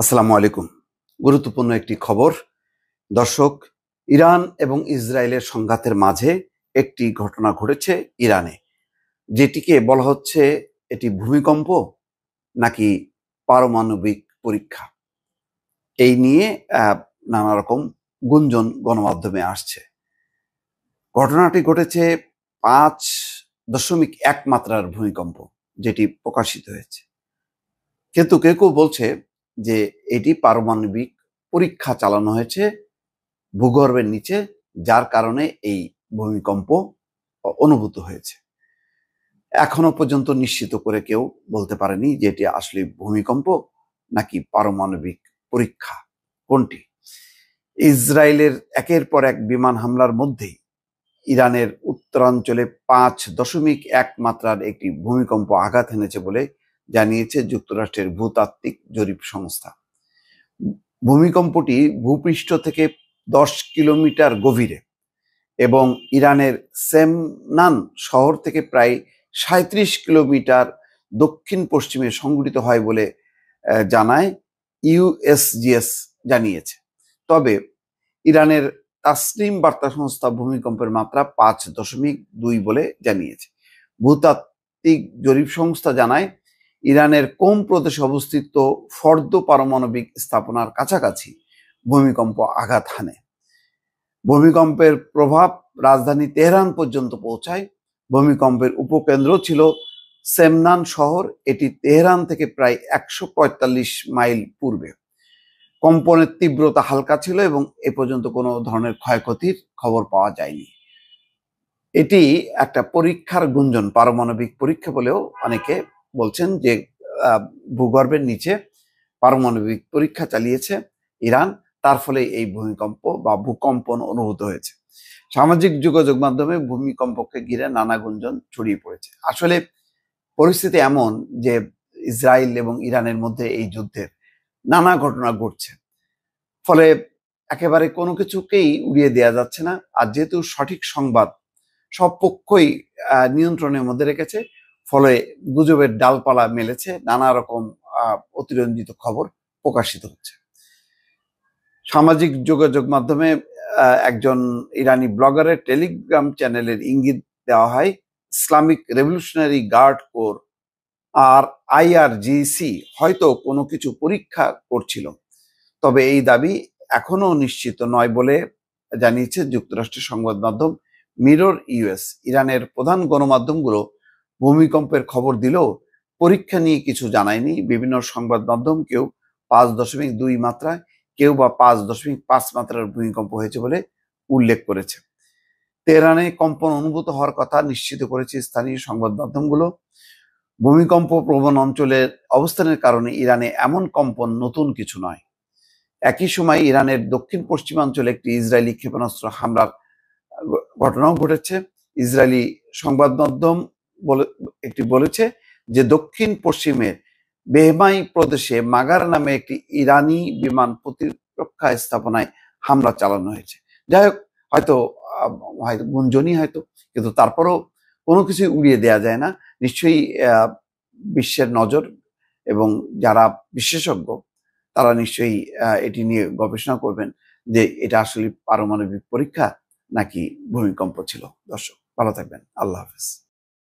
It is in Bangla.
আসসালামু আলাইকুম। গুরুত্বপূর্ণ একটি খবর। দর্শক, ইরান এবং ইসরায়েলের সংঘাতের মাঝে একটি ঘটনা ঘটেছে ইরানে, যেটিকে বলা হচ্ছে এটি ভূমিকম্প নাকি পারমাণবিক পরীক্ষা। এই নিয়ে নানা রকম গুঞ্জন গণমাধ্যমে আসছে। ঘটনাটি ঘটেছে 5.1 মাত্রার ভূমিকম্প, যেটি প্রকাশিত হয়েছে। কিন্তু কেউ কেউ বলছে যে এটি পারমাণবিক পরীক্ষা চালানো হয়েছে ভূগর্ভের নিচে, যার কারণে এই ভূমিকম্প অনুভূত হয়েছে। এখনো পর্যন্ত নিশ্চিত করে কেউ বলতে পারেনি যে এটি আসলে ভূমিকম্প নাকি পারমাণবিক পরীক্ষা, কোনটি। ইসরায়েলের একের পর এক বিমান হামলার মধ্যেই ইরানের উত্তরাঞ্চলে 5.1 মাত্রার একটি ভূমিকম্প আঘাত এনেছে বলে জানিয়েছে যুক্তরাষ্ট্রের ভূতাত্ত্বিক জরিপ সংস্থা। ভূমিকম্পটি ভূপৃষ্ঠ থেকে 10 কিলোমিটার গভীরে এবং ইরানের সেমনান শহর থেকে প্রায় 37 কিলোমিটার দক্ষিণ পশ্চিমে সংঘটিত হয় বলে জানায় ইউএসজিএস জানিয়েছে। তবে ইরানের তাসনিম বার্তা সংস্থা ভূমিকম্পের মাত্রা 5.2 বলে জানিয়েছে। ভূতাত্ত্বিক জরিপ সংস্থা জানায় ইরানের কোম প্রদেশে অবস্থিত ফর্দো পারমাণবিক স্থাপনার কাছাকাছি ভূমিকম্প আঘাত হানে। ভূমিকম্পের প্রভাব রাজধানী তেহরান পর্যন্ত পৌঁছায়। ভূমিকম্পের উপকেন্দ্র ছিল সেমনান শহর। এটি তেহরান থেকে প্রায় 145 মাইল পূর্বে। কম্পনের তীব্রতা হালকা ছিল এবং এ পর্যন্ত কোনো ধরনের ক্ষয়ক্ষতির খবর পাওয়া যায়নি। এটি একটা পরীক্ষার গুঞ্জন, পারমাণবিক পরীক্ষা বলেও অনেকে বলছেন যে ভূগর্ভের নিচে পারমাণবিক পরীক্ষা চালিয়েছে ইরান, তার ফলে এই ভূমিকম্প বা ভূকম্পন অনুভূত হয়েছে। সামাজিক যোগাযোগ মাধ্যমে ভূমিকম্পকে ঘিরে নানা গুঞ্জন ছড়িয়ে পড়েছে। আসলে পরিস্থিতি এমন যে ইসরায়েল এবং ইরানের মধ্যে এই যুদ্ধের নানা ঘটনা ঘটছে, ফলে একেবারে কোনো কিছুকেই উড়িয়ে দেওয়া যাচ্ছে না। আর যেহেতু সঠিক সংবাদ সব পক্ষই নিয়ন্ত্রণের মধ্যে রেখেছে, ফলে গুজবের ডালপালা মেলেছে, নানা রকম অতিরঞ্জিত খবর প্রকাশিত হচ্ছে। সামাজিক যোগাযোগ মাধ্যমে একজন ইরানি ব্লগারের টেলিগ্রাম চ্যানেলের ইঙ্গিত দেওয়া হয় ইসলামিক রেভলিউশনারি গার্ড কোর আর IRGC হয়তো কোনো কিছু পরীক্ষা করছিল, তবে এই দাবি এখনো নিশ্চিত নয় বলে জানিয়েছে যুক্তরাষ্ট্রের সংবাদ মাধ্যম মিরর ইউএস। ইরানের প্রধান গণমাধ্যমগুলো ভূমিকম্পের খবর দিলেও পরীক্ষা নিয়ে কিছু জানায়নি। বিভিন্ন সংবাদ মাধ্যম কেউ 5.2 মাত্রায়, কেউ বা 5.5 মাত্রার ভূমিকম্প হয়েছে বলে উল্লেখ করেছে। তেহরানে কম্পন অনুভূত হওয়ার কথা নিশ্চিত করেছে স্থানীয় সংবাদ মাধ্যমগুলো। ভূমিকম্প প্রবণ অঞ্চলের অবস্থানের কারণে ইরানে এমন কম্পন নতুন কিছু নয়। একই সময় ইরানের দক্ষিণ পশ্চিমাঞ্চলে একটি ইসরায়েলি ক্ষেপণাস্ত্র হামলার ঘটনাও ঘটেছে। ইসরায়েলি সংবাদ মাধ্যম বলেছে যে দক্ষিণ পশ্চিমের বেহমাই প্রদেশে মাগার নামে একটি ইরানি বিমান প্রতিরক্ষা স্থাপনায় হামলা চালানো হয়েছে। যাই হোক, হয়তো গুঞ্জনই হয়তো, কিন্তু তারপরেও কোনো কিছুই উড়িয়ে দেওয়া যায় না। নিশ্চয়ই বিশ্বের নজর এবং যারা বিশেষজ্ঞ তারা নিশ্চয়ই এটি নিয়ে গবেষণা করবেন যে এটা আসলে পারমাণবিক পরীক্ষা নাকি ভূমিকম্প ছিল। দর্শক, ভালো থাকবেন। আল্লাহ হাফেজ।